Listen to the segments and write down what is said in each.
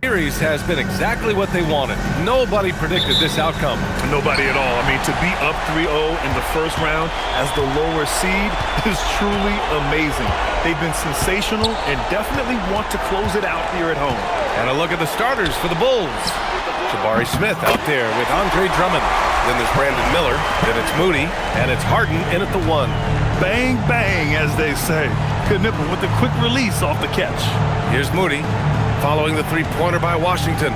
Series has been exactly what they wanted. Nobody predicted this outcome. Nobody at all. I mean, to be up 3-0 in the first round as the lower seed is truly amazing. They've been sensational and definitely want to close it out here at home. And a look at the starters for the Bulls. Jabari Smith out there with Andre Drummond. Then there's Brandon Miller. Then it's Moody. And it's Harden in at the 1. Bang, bang, as they say. Knipple with a quick release off the catch. Here's Moody, following the three-pointer by Washington.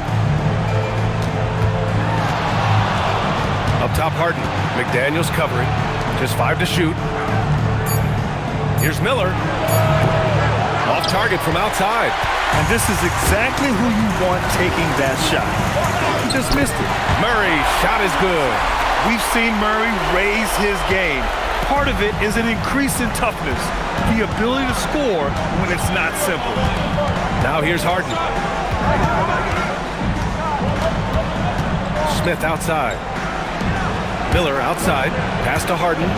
Up top, Harden. McDaniels covering. Just 5 to shoot. Here's Miller. Off target from outside. And this is exactly who you want taking that shot. He just missed it. Murray, shot is good. We've seen Murray raise his game. Part of it is an increase in toughness, the ability to score when it's not simple. Now here's Harden. Smith outside. Miller outside. Pass to Harden.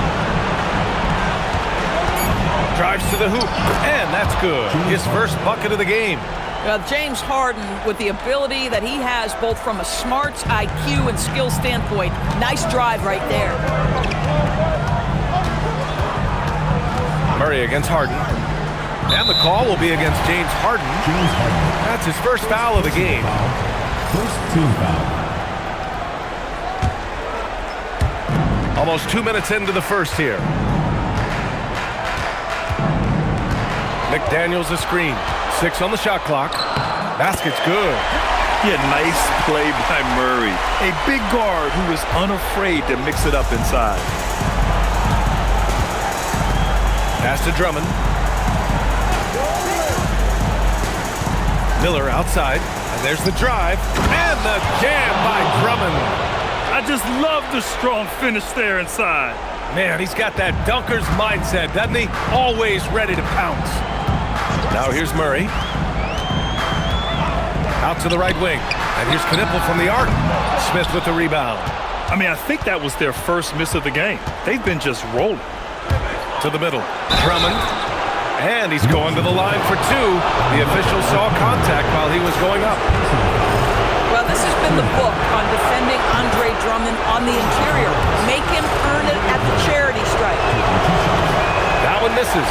Drives to the hoop. And that's good. His first bucket of the game. James Harden, with the ability that he has both from a smarts, IQ, and skill standpoint, nice drive right there. Murray against Harden. And the call will be against James Harden. That's his first foul of the game. First team foul. Almost 2 minutes into the first here. McDaniels a screen. 6 on the shot clock. Basket's good. Yeah, nice play by Murray. A big guard who is unafraid to mix it up inside. Pass to Drummond. Miller outside. And there's the drive. And the jam by Drummond. I just love the strong finish there inside. Man, he's got that dunker's mindset, doesn't he? Always ready to pounce. Now here's Murray. Out to the right wing. And here's Knipple from the arc. Smith with the rebound. I mean, I think that was their first miss of the game. They've been just rolling. To the middle. Drummond. And he's going to the line for 2. The official saw contact while he was going up. Well, this has been the book on defending Andre Drummond on the interior. Make him earn it at the charity stripe. That one misses.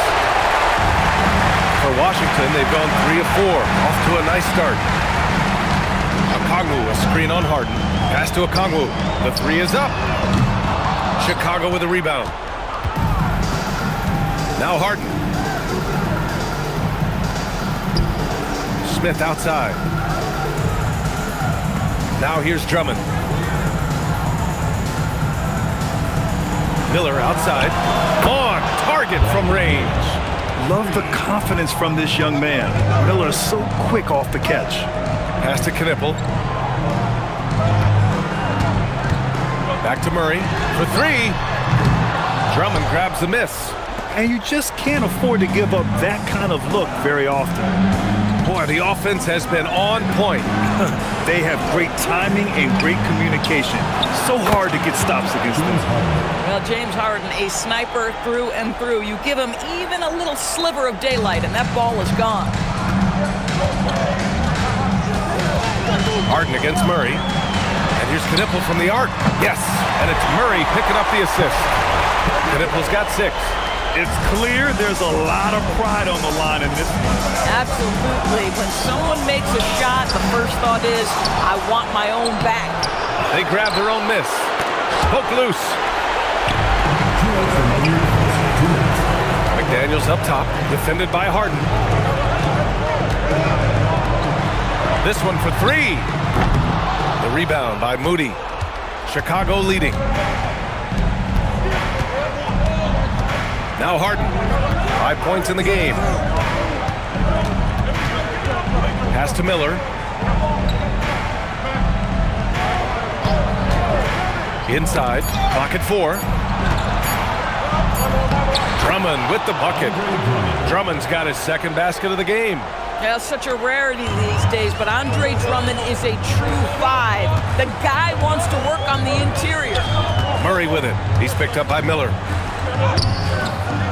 For Washington, they've gone 3 of 4. Off to a nice start. Okongwu, a screen on Harden. Pass to Okongwu. The 3 is up. Chicago with a rebound. Now Harden. Smith outside. Now here's Drummond. Miller outside. On target from range. Love the confidence from this young man. Miller is so quick off the catch. Pass to Knipple. Back to Murray for 3. Drummond grabs the miss. And you just can't afford to give up that kind of look very often. Boy, the offense has been on point. They have great timing and great communication. So hard to get stops against them. Well, James Harden, a sniper through and through. You give him even a little sliver of daylight, and that ball is gone. Harden against Murray. And here's Knipple from the arc. Yes, and it's Murray picking up the assist. Knipple's got 6. It's clear there's a lot of pride on the line in this one. Absolutely. When someone makes a shot, the first thought is, I want my own back. They grab their own miss. Poke loose. McDaniels up top, defended by Harden. This one for 3. The rebound by Moody. Chicago leading. Now Harden, 5 points in the game. Pass to Miller. Inside, clock at 4. Drummond with the bucket. Drummond's got his second basket of the game. Yeah, such a rarity these days, but Andre Drummond is a true 5. The guy wants to work on the interior. Murray with it. He's picked up by Miller.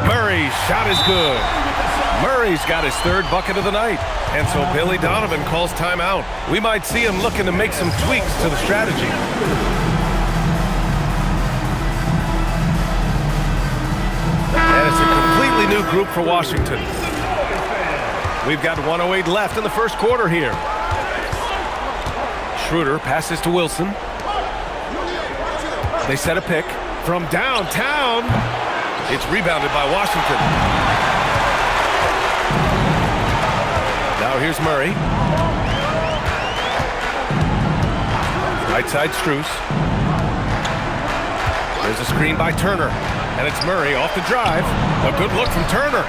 Murray's shot is good. Murray's got his third bucket of the night. And so Billy Donovan calls timeout. We might see him looking to make some tweaks to the strategy. And it's a completely new group for Washington. We've got 1:08 left in the first quarter here. Schroeder passes to Wilson. They set a pick from downtown. It's rebounded by Washington. Now here's Murray. Right side Strus. There's a screen by Turner. And it's Murray off the drive. A good look from Turner.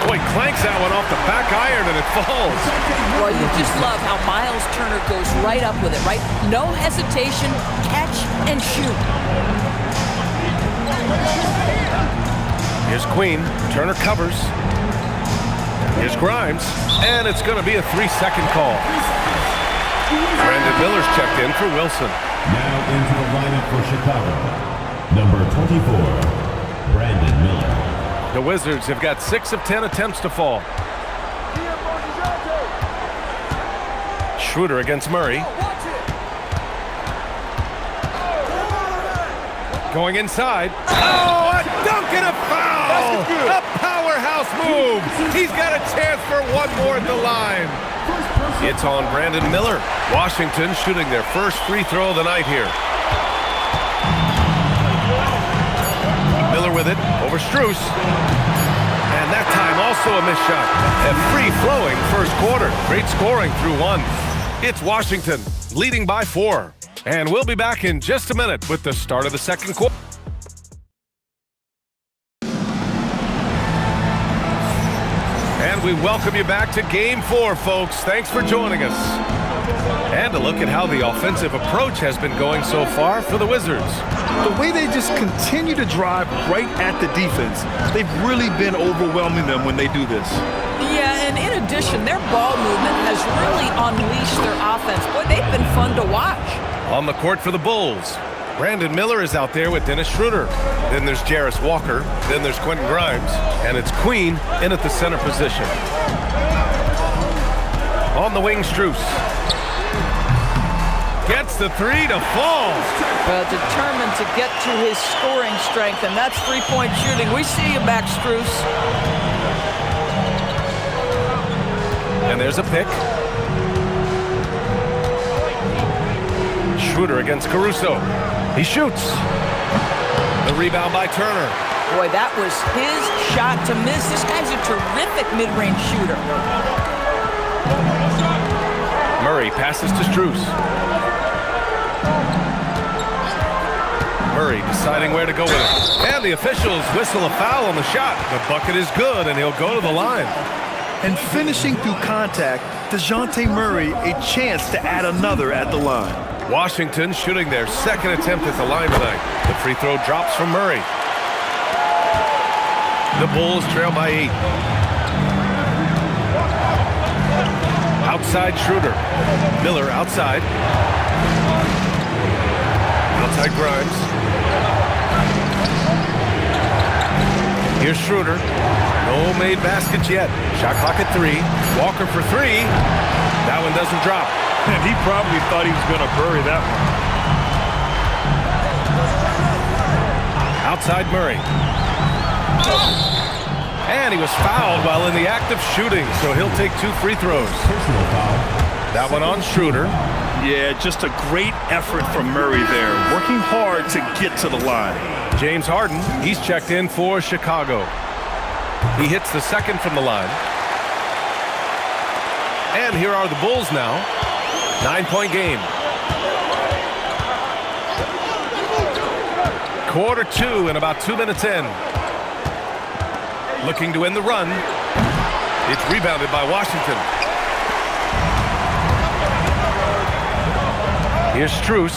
Boy, clanks that one off the back iron and it falls. Well, you just love how Miles Turner goes right up with it, right? No hesitation, catch and shoot. Here's Queen. Turner covers. Here's Grimes. And it's going to be a 3-second call. Brandon Miller's checked in for Wilson. Now into the lineup for Chicago. Number 24, Brandon Miller. The Wizards have got 6 of 10 attempts to fall. Schroeder against Murray. Going inside. Oh, a dunk and a foul! A powerhouse move! He's got a chance for one more at the line. It's on Brandon Miller. Washington shooting their first free throw of the night here. Miller with it over Strus. And that time also a missed shot. A free-flowing first quarter. Great scoring through 1. It's Washington leading by 4. And we'll be back in just a minute with the start of the second quarter. And we welcome you back to Game 4, folks. Thanks for joining us. And a look at how the offensive approach has been going so far for the Wizards. The way they just continue to drive right at the defense, they've really been overwhelming them when they do this. Yeah, and in addition, their ball movement has really unleashed their offense. Boy, they've been fun to watch. On the court for the Bulls, Brandon Miller is out there with Dennis Schroeder. Then there's Jarris Walker. Then there's Quentin Grimes. And it's Queen in at the center position. On the wing, Strus. Gets the 3 to fall. Well, determined to get to his scoring strength, and that's three-point shooting. We see you back, Strus. And there's a pick. Schroeder against Caruso. He shoots. The rebound by Turner. Boy, that was his shot to miss. This guy's a terrific mid-range shooter. Murray passes to Strus. Murray deciding where to go with it. And the officials whistle a foul on the shot. The bucket is good, and he'll go to the line. And finishing through contact, DeJounte Murray a chance to add another at the line. Washington shooting their second attempt at the line tonight. The free throw drops from Murray. The Bulls trail by 8. Outside Schroeder. Miller outside. Outside Grimes. Here's Schroeder. No made baskets yet. Shot clock at 3. Walker for 3. That one doesn't drop. And he probably thought he was going to bury that one. Outside Murray. And he was fouled while in the act of shooting, so he'll take 2 free throws. Personal foul. That one on Schroeder. Yeah, just a great effort from Murray there, working hard to get to the line. James Harden, he's checked in for Chicago. He hits the second from the line. And here are the Bulls now. 9-point game. Quarter 2 and about 2 minutes in. Looking to end the run. It's rebounded by Washington. Here's Strus.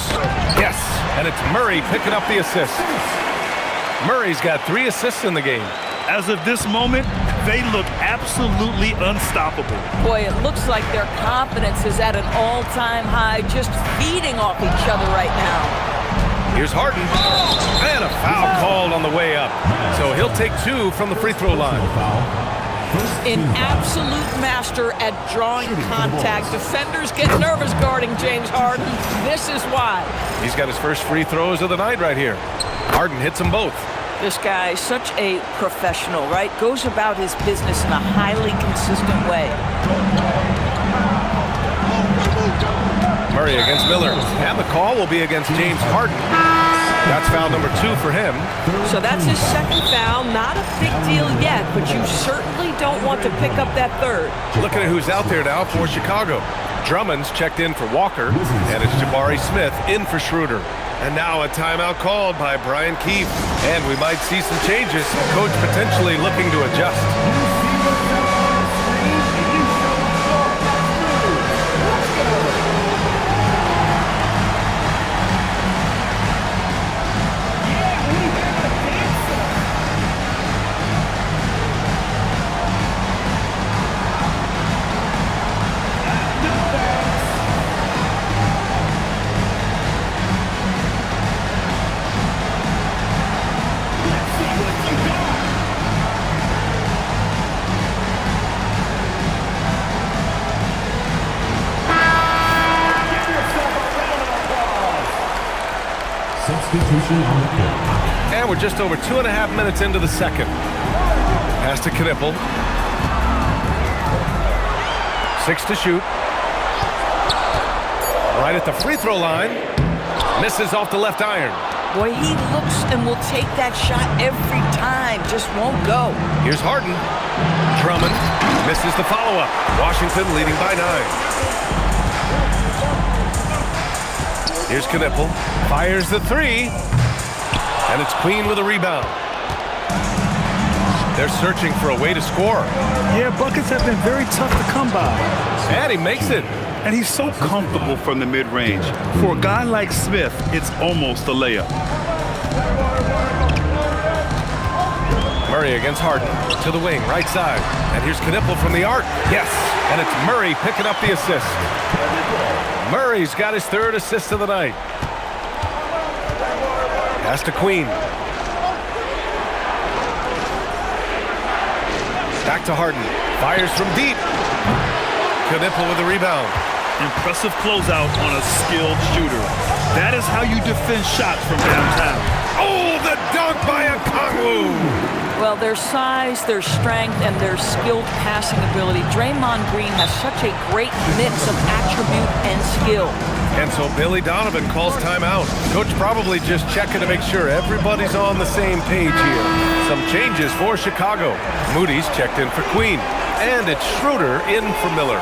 Yes, and it's Murray picking up the assist. Murray's got 3 assists in the game. As of this moment, they look absolutely unstoppable. Boy, it looks like their confidence is at an all-time high, just feeding off each other right now. Here's Harden. And a foul called on the way up. So he'll take 2 from the free throw line. An absolute master at drawing contact. Defenders get nervous guarding James Harden. This is why. He's got his first free throws of the night right here. Harden hits them both. This guy is such a professional, right? Goes about his business in a highly consistent way. Murray against Miller. And the call will be against James Harden. That's foul number 2 for him. So that's his second foul. Not a big deal yet, but you certainly don't want to pick up that third. Looking at who's out there now for Chicago. Drummond's checked in for Walker, and it's Jabari Smith in for Schroeder. And now a timeout called by Brian Keefe. And we might see some changes. Coach potentially looking to adjust. Substitution on the court. And we're just over 2.5 minutes into the second. Pass to Knipple. 6 to shoot. Right at the free throw line. Misses off the left iron. Boy, he looks and will take that shot every time. Just won't go. Here's Harden. Drummond misses the follow-up. Washington leading by 9. Here's Knipple. Fires the 3. And it's Queen with a rebound. They're searching for a way to score. Yeah, buckets have been very tough to come by. And he makes it. And he's so comfortable from the mid-range. For a guy like Smith, it's almost a layup. Murray against Harden. To the wing, right side. And here's Knipple from the arc. Yes. And it's Murray picking up the assist. Murray's got his 3rd assist of the night. Pass to Queen. Back to Harden. Fires from deep. Knipple with the rebound. Impressive closeout on a skilled shooter. That is how you defend shots from downtown. Oh, the dunk by Okongwu. Well, their size, their strength, and their skilled passing ability. Draymond Green has such a great mix of attribute and skill. And so Billy Donovan calls timeout. Coach probably just checking to make sure everybody's on the same page here. Some changes for Chicago. Moody's checked in for Queen. And it's Schroeder in for Miller.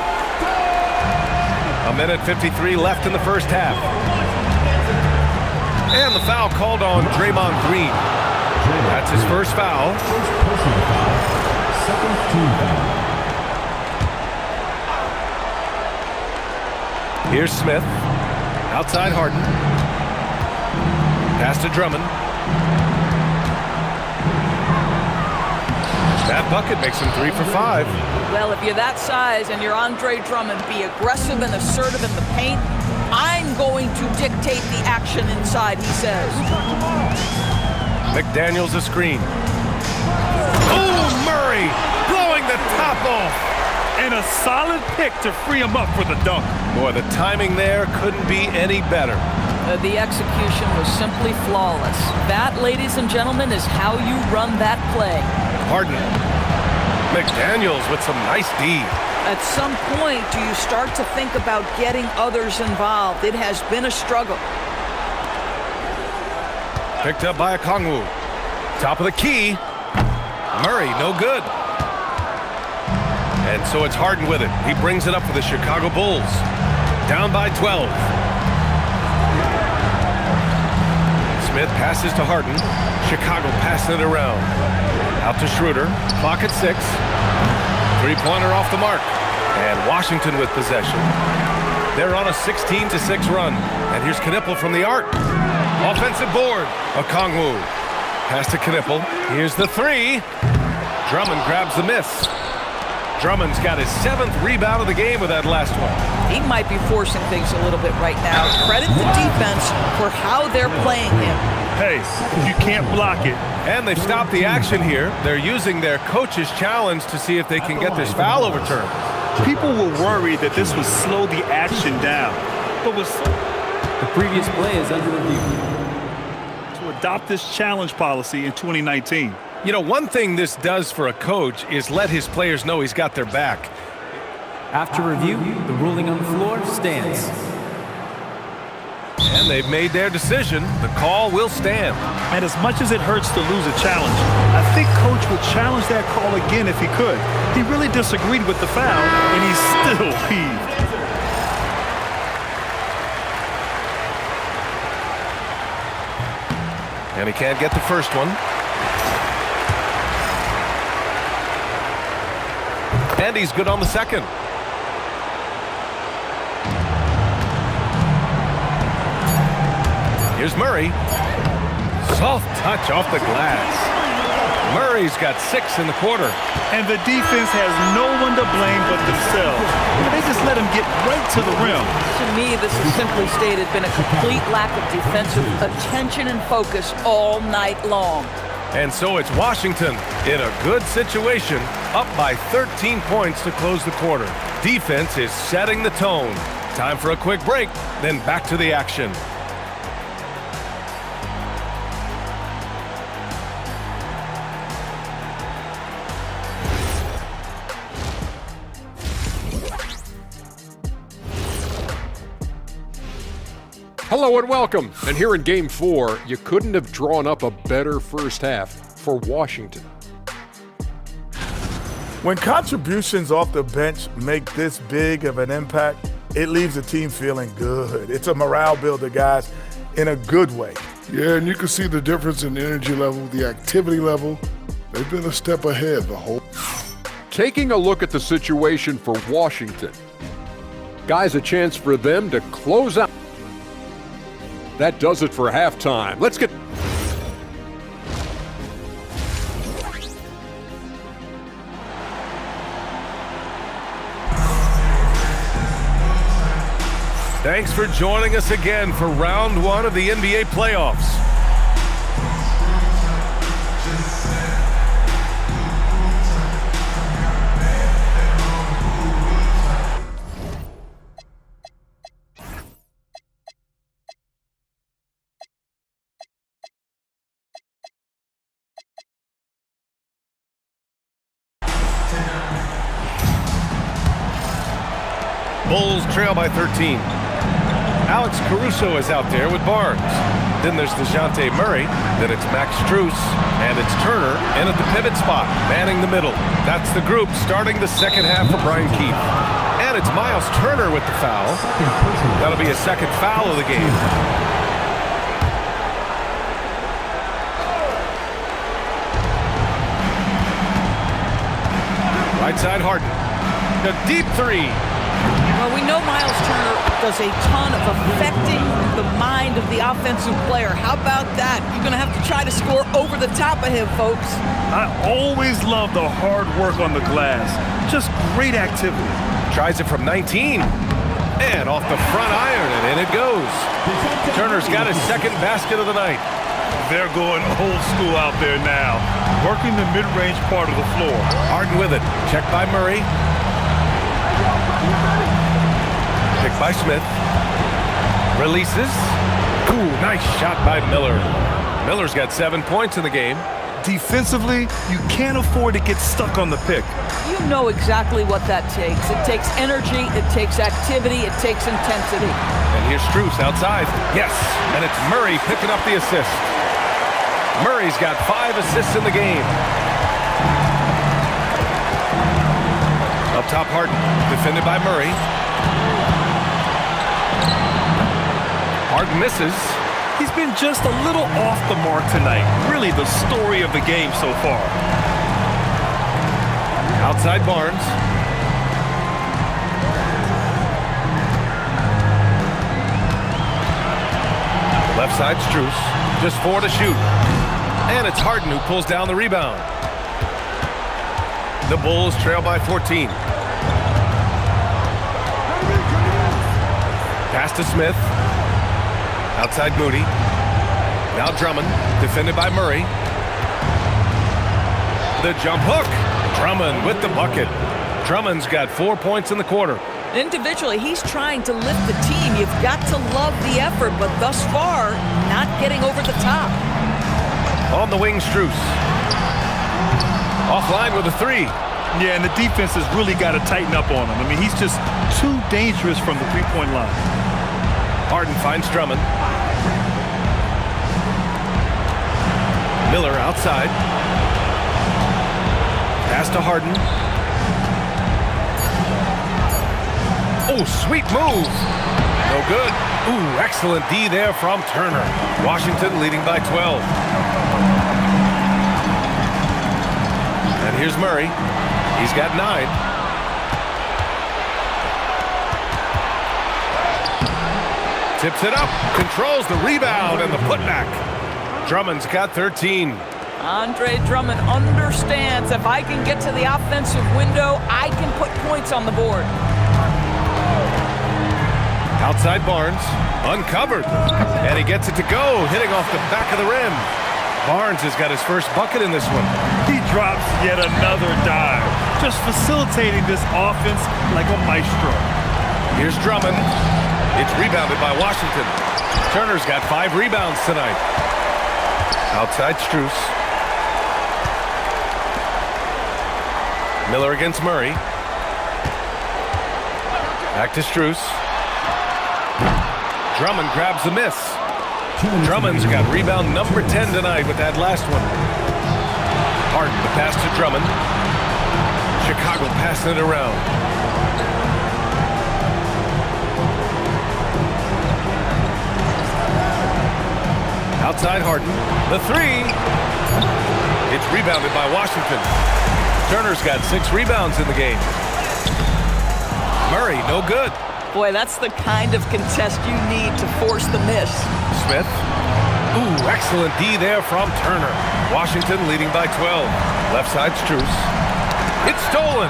1:53 left in the first half. And the foul called on Draymond Green. That's his first foul. First personal foul. Second team foul. Here's Smith. Outside Harden. Pass to Drummond. That bucket makes him 3 for 5. Well, if you're that size and you're Andre Drummond, be aggressive and assertive in the paint. I'm going to dictate the action inside, he says. McDaniels a screen. Oh, Murray blowing the top off. And a solid pick to free him up for the dunk. Boy, the timing there couldn't be any better. The execution was simply flawless. That, ladies and gentlemen, is how you run that play. Harden. McDaniels with some nice D. At some point, do you start to think about getting others involved? It has been a struggle. Picked up by Okongwu. Top of the key. Murray, no good. And so it's Harden with it. He brings it up for the Chicago Bulls. Down by 12. Smith passes to Harden. Chicago passing it around. Out to Schroeder. Clock at 6. Three-pointer off the mark. And Washington with possession. They're on a 16-6 run. And here's Knipple from the arc. Offensive board. Okongwu. Pass to Knipple. Here's the 3. Drummond grabs the miss. Drummond's got his 7th rebound of the game with that last one. He might be forcing things a little bit right now. Credit the defense for how they're playing him. Hey, you can't block it. And they've stopped the action here. They're using their coach's challenge to see if they can get this foul overturned. People were worried that this would slow the action down. But with The previous play is under review. to adopt this challenge policy in 2019. You know, one thing this does for a coach is let his players know he's got their back. After review, the ruling on the floor stands. And they've made their decision. The call will stand. And as much as it hurts to lose a challenge, I think Coach would challenge that call again if he could. He really disagreed with the foul, and he's still peeved. And he can't get the first one. And he's good on the second. Here's Murray. Soft touch off the glass. Murray's got 6 in the quarter. And the defense has no one to blame but themselves. They just let him get right to the rim. To me, this has simply stated been a complete lack of defensive attention and focus all night long. And so it's Washington in a good situation, up by 13 points to close the quarter. Defense is setting the tone. Time for a quick break, then back to the action. Hello and welcome. And here in Game 4, you couldn't have drawn up a better first half for Washington. When contributions off the bench make this big of an impact, it leaves the team feeling good. It's a morale builder, guys, in a good way. Yeah, and you can see the difference in energy level, the activity level. They've been a step ahead the whole. Taking a look at the situation for Washington. Guys, a chance for them to close out. That does it for halftime. Let's get... Thanks for joining us again for round 1 of the NBA playoffs. Bulls trail by 13. Alex Caruso is out there with Barnes. Then there's DeJounte Murray. Then it's Max Strus. And it's Turner in at the pivot spot, manning the middle. That's the group starting the second half for Brian Keefe. And it's Miles Turner with the foul. That'll be his second foul of the game. Right side Harden. The deep three. Well, we know Miles Turner does a ton of affecting the mind of the offensive player. How about that? You're going to have to try to score over the top of him, folks. I always love the hard work on the glass. Just great activity. Tries it from 19. And off the front iron, and in it goes. Turner's got his second basket of the night. They're going old school out there now, working the mid-range part of the floor. Harden with it. Checked by Murray. Picked by Smith. Releases. Ooh, nice shot by Miller. Miller's got 7 points in the game. Defensively, you can't afford to get stuck on the pick. You know exactly what that takes. It takes energy, it takes activity, it takes intensity. And here's Strus outside. Yes, and it's Murray picking up the assist. Murray's got 5 assists in the game. Up top, Harden, defended by Murray. Harden misses. He's been just a little off the mark tonight. Really the story of the game so far. Outside Barnes. Left side Strus. Just 4 to shoot. And it's Harden who pulls down the rebound. The Bulls trail by 14. Pass to Smith. Outside Moody. Now Drummond, defended by Murray. The jump hook. Drummond with the bucket. Drummond's got 4 points in the quarter. Individually, he's trying to lift the team. You've got to love the effort, but thus far, not getting over the top. On the wing, Strus. Offline with a three. Yeah, and the defense has really got to tighten up on him. I mean, he's just too dangerous from the three-point line. Harden finds Drummond. Miller outside. Pass to Harden. Oh, sweet move. No good. Ooh, excellent D there from Turner. Washington leading by 12. And here's Murray. He's got 9. Tips it up. Controls the rebound and the putback. Drummond's got 13. Andre Drummond understands if I can get to the offensive window, I can put points on the board. Outside Barnes, uncovered, and he gets it to go, hitting off the back of the rim. Barnes has got his first bucket in this one. He drops yet another dive, just facilitating this offense like a maestro. Here's Drummond. It's rebounded by Washington. Turner's got 5 rebounds tonight. Outside Strus. Miller against Murray. Back to Strus. Drummond grabs the miss. Drummond's got rebound number 10 tonight with that last one. Harden, the pass to Drummond. Chicago passing it around. Outside Harden. The three. It's rebounded by Washington. Turner's got 6 rebounds in the game. Murray, no good. Boy, that's the kind of contest you need to force the miss. Smith. Ooh, excellent D there from Turner. Washington leading by 12. Left side, Strus. It's stolen.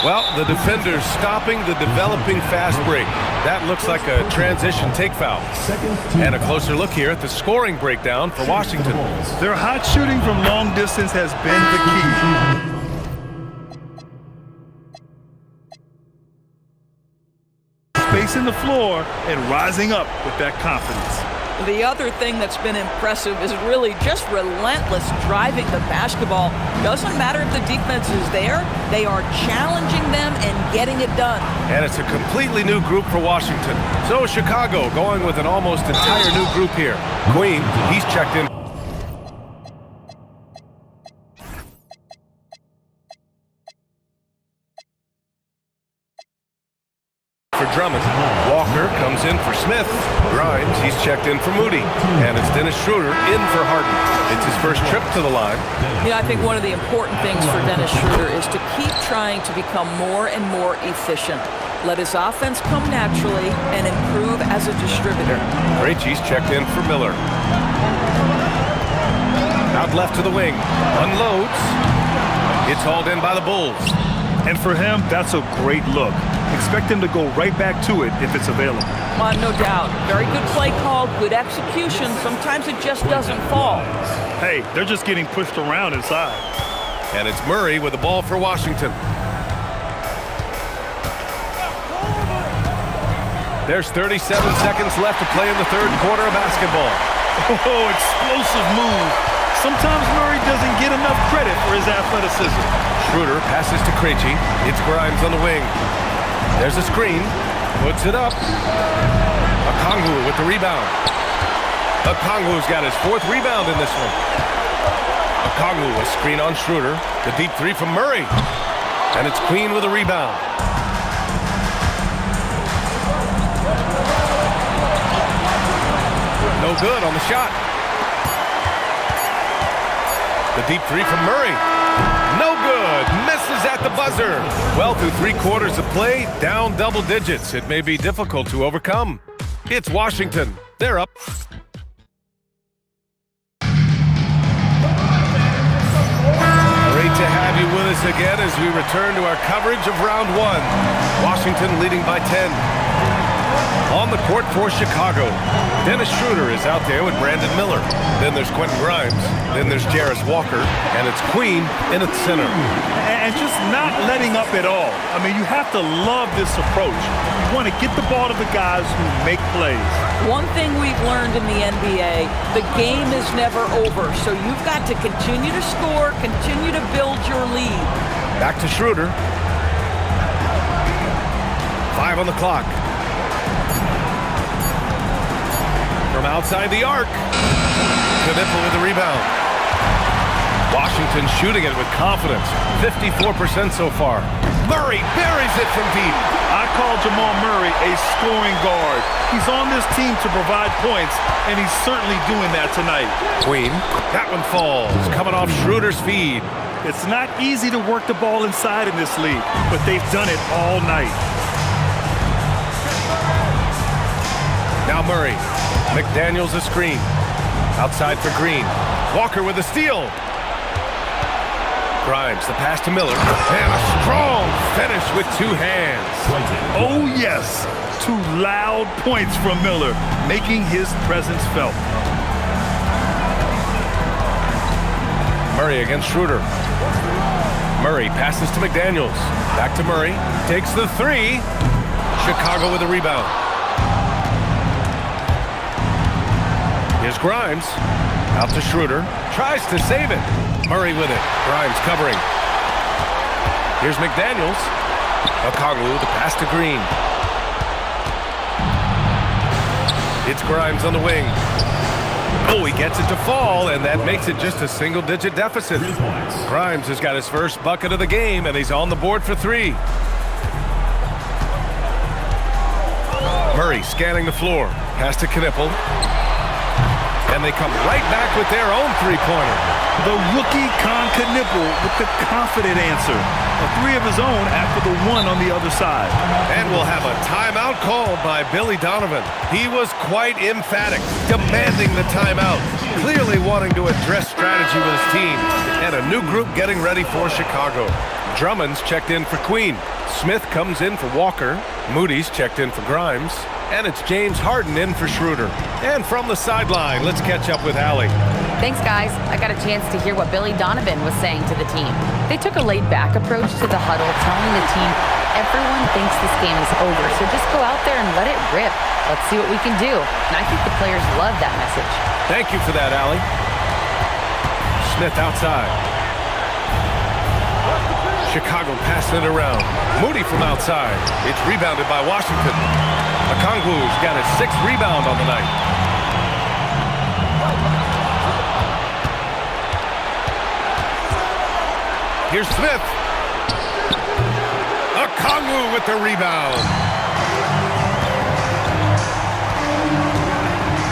Well, the defender's stopping the developing fast break. That looks like a transition take foul. And a closer look here at the scoring breakdown for Washington. Their hot shooting from long distance has been the key. Spacing the floor and rising up with that confidence. The other thing that's been impressive is really just relentless driving the basketball. Doesn't matter if the defense is there, they are challenging them and getting it done. And it's a completely new group for Washington. So Chicago going with an almost entire new group here. Queen, he's checked in. For Drummond. Walker comes in for Smith. Grimes, he's checked in for Moody. And it's Dennis Schroeder in for Harden. It's his first trip to the line. You know, I think one of the important things for Dennis Schroeder is to keep trying to become more and more efficient. Let his offense come naturally and improve as a distributor. Krejci's checked in for Miller. Out left to the wing. Unloads. It's hauled in by the Bulls. And for him, that's a great look. Expect him to go right back to it if it's available. No doubt. Very good play call, good execution. Sometimes it just doesn't fall. Hey, they're just getting pushed around inside. And it's Murray with the ball for Washington. There's 37 seconds left to play in the third quarter of basketball. Oh, explosive move. Sometimes Murray doesn't get enough credit for his athleticism. Schroeder passes to Krejci. It's Grimes on the wing. There's a screen. Puts it up. Okongwu with the rebound. Okongwu's got his 4th rebound in this one. Okongwu, a screen on Schroeder. The deep 3 from Murray. And it's Queen with a rebound. No good on the shot. The deep 3 from Murray. No good. Misses at the buzzer. Well, through 3 quarters of play, down double digits. It may be difficult to overcome. It's Washington. They're up. Great to have you with us again as we return to our coverage of round one. Washington leading by 10. On the court for Chicago, Dennis Schroeder is out there with Brandon Miller. Then there's Quentin Grimes. Then there's Jarris Walker. And it's Queen in at center. And just not letting up at all. I mean, you have to love this approach. You want to get the ball to the guys who make plays. One thing we've learned in the NBA, the game is never over. So you've got to continue to score, continue to build your lead. Back to Schroeder. 5 on the clock. From outside the arc. Knipple with the rebound. Washington shooting it with confidence. 54% so far. Murray buries it from deep. I call Jamal Murray a scoring guard. He's on this team to provide points, and he's certainly doing that tonight. Queen. That one falls. Coming off Schroeder's feed. It's not easy to work the ball inside in this league, but they've done it all night. Now Murray. McDaniels a screen. Outside for Green. Walker with a steal. Grimes, the pass to Miller. And a strong finish with 2 hands. Oh, yes. 2 loud points from Miller, making his presence felt. Murray against Schroeder. Murray passes to McDaniels. Back to Murray. Takes the 3. Chicago with a rebound. Here's Grimes. Out to Schroeder. Tries to save it. Murray with it. Grimes covering. Here's McDaniels. Okongwu, the pass to Green. It's Grimes on the wing. Oh, he gets it to fall, and that makes it just a single-digit deficit. Grimes has got his first bucket of the game, and he's on the board for 3. Murray scanning the floor. Pass to Knipple. And they come right back with their own 3-pointer. The rookie Knipple with the confident answer. A 3 of his own after the 1 on the other side. And we'll have a timeout called by Billy Donovan. He was quite emphatic, demanding the timeout, clearly wanting to address strategy with his team. And a new group getting ready for Chicago. Drummond's checked in for Queen. Smith comes in for Walker. Moody's checked in for Grimes. And it's James Harden in for Schroeder. And from the sideline, let's catch up with Allie. Thanks, guys. I got a chance to hear what Billy Donovan was saying to the team. They took a laid-back approach to the huddle, telling the team, everyone thinks this game is over, so just go out there and let it rip. Let's see what we can do. And I think the players love that message. Thank you for that, Allie. Smith outside. Chicago passing it around. Moody from outside. It's rebounded by Washington. Okongwu's got his 6th rebound on the night. Here's Smith. Okongwu with the rebound.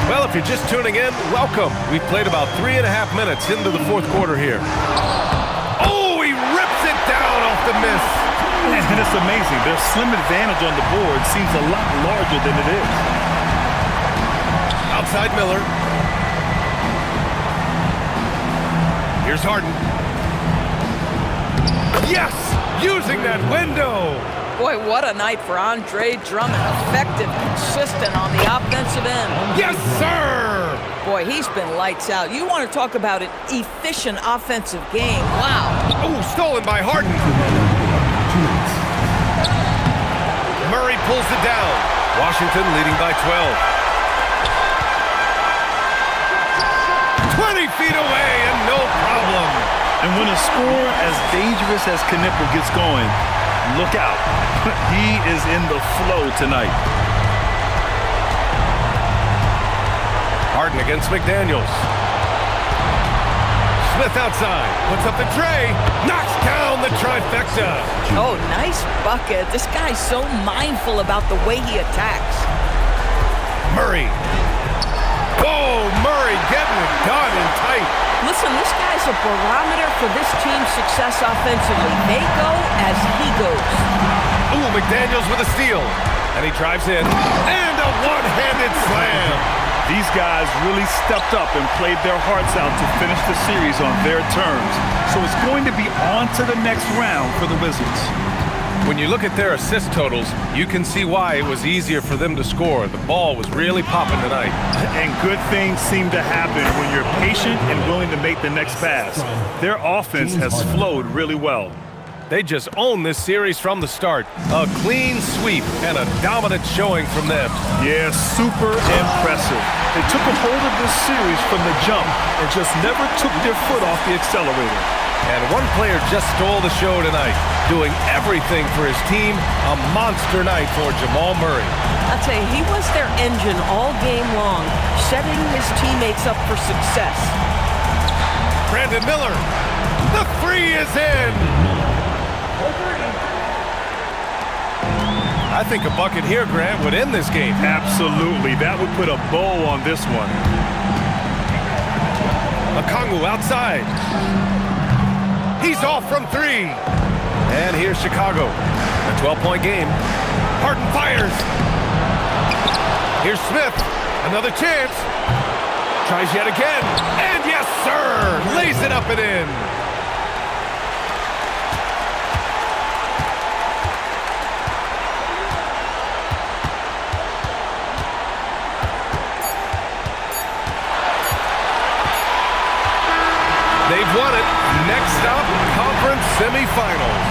Well, if you're just tuning in, welcome. We've played about 3.5 minutes into the 4th quarter here. Oh, he rips it down off the miss. And it's amazing. Their slim advantage on the board seems a lot larger than it is. Outside Miller. Here's Harden. Yes! Using that window! Boy, what a night for Andre Drummond. Effective, consistent on the offensive end. Yes, sir! Boy, he's been lights out. You want to talk about an efficient offensive game. Wow. Oh, stolen by Harden. Murray pulls it down. Washington leading by 12. 20 feet away and no problem. And when a score as dangerous as Knipple gets going, look out. He is in the flow tonight. Harden against McDaniels. Smith outside. Puts up the tray. Knocks down the trifecta. Oh, nice bucket. This guy's so mindful about the way he attacks. Murray. Oh, Murray getting it done and tight. Listen, this guy's a barometer for this team's success offensively. They go as he goes. Ooh, McDaniels with a steal. And he drives in. And a one-handed slam. These guys really stepped up and played their hearts out to finish the series on their terms. So it's going to be on to the next round for the Wizards. When you look at their assist totals, you can see why it was easier for them to score. The ball was really popping tonight. And good things seem to happen when you're patient and willing to make the next pass. Their offense has flowed really well. They just own this series from the start. A clean sweep and a dominant showing from them. Yeah, super impressive. They took a hold of this series from the jump and just never took their foot off the accelerator. And one player just stole the show tonight, doing everything for his team. A monster night for Jamal Murray. I'll tell you, he was their engine all game long, setting his teammates up for success. Brandon Miller, the three is in. I think a bucket here, Grant, would end this game. Absolutely. That would put a bow on this one. Okongwu outside. He's off from three. And here's Chicago. A 12-point game. Harden fires. Here's Smith. Another chance. Tries yet again. And yes, sir! Lays it up and in. They've won it. Next up, conference semifinals.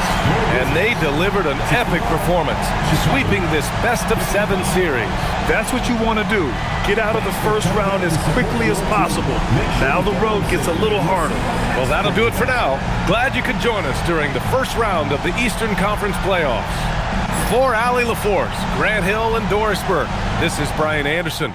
And they delivered an epic performance, sweeping this best-of-7 series. That's what you want to do. Get out of the first round as quickly as possible. Now the road gets a little harder. Well, that'll do it for now. Glad you could join us during the first round of the Eastern Conference playoffs. For Allie LaForce, Grant Hill, and Doris Burke, this is Brian Anderson.